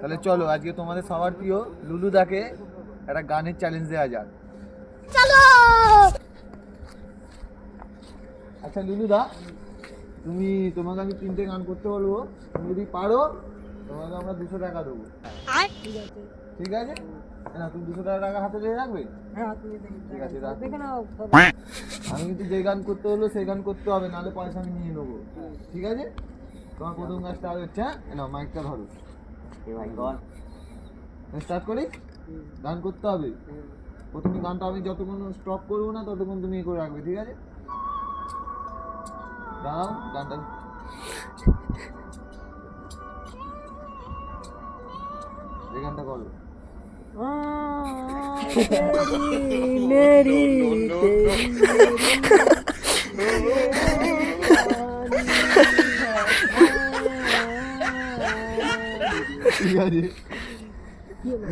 তাহলে চলো আজকে তোমাদের সবার প্রিয় লুলুদাকে একটা গানের চ্যালেঞ্জ দেওয়া যাক। চলো। আচ্ছা লুলুদা, তোমাকে আমি 3টে গান করতে বলবো, তুমি যদি পারো তোমাকে আমরা 200 টাকা দেবো। ঠিক আছে না? তুমি 200 টাকা হাতে দিয়ে রাখবে? ঠিক আছে রাখ। আমি কিন্তু যে গান করতে হলো সেই গান করতে হবে, নাহলে পয়সা আমি নিয়ে নেবো। ঠিক আছে? তোমার প্রথম গান স্টার্ট হচ্ছে। না মাইকটা ধরো। স্টার্ট করি। গান করতে হবে। প্রথমে গানটা আমি যতক্ষণ স্টপ করবো না ততক্ষণ তুমি করে রাখবে। ঠিক আছে? দাঁড়াও, গানটা এই গানটা করো। ঠিক আছে,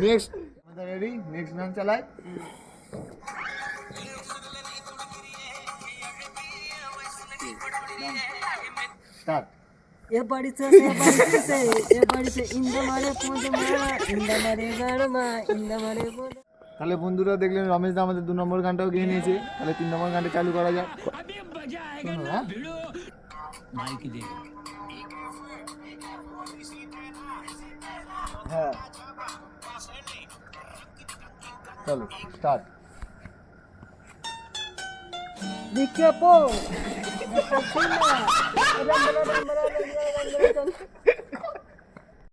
নেক্সট রেডি? নেক্সট গান চালাই। স্টার্ট। এ বাড়ি से ইন্দা মারে পোঁদ মারা ইন্দা মারে গাড়মা ইন্দা মারে পোঁদ। তাহলে বন্ধুরা দেখলেন রমেশ দা আমাদের 2 নম্বর গানটাও গিয়ে নিয়েছে। তাহলে 3 নম্বর গানটা চালু করা যাক। শোনো, হ্যাঁ? হ্যাঁ চলো স্টার্ট। দিকে পো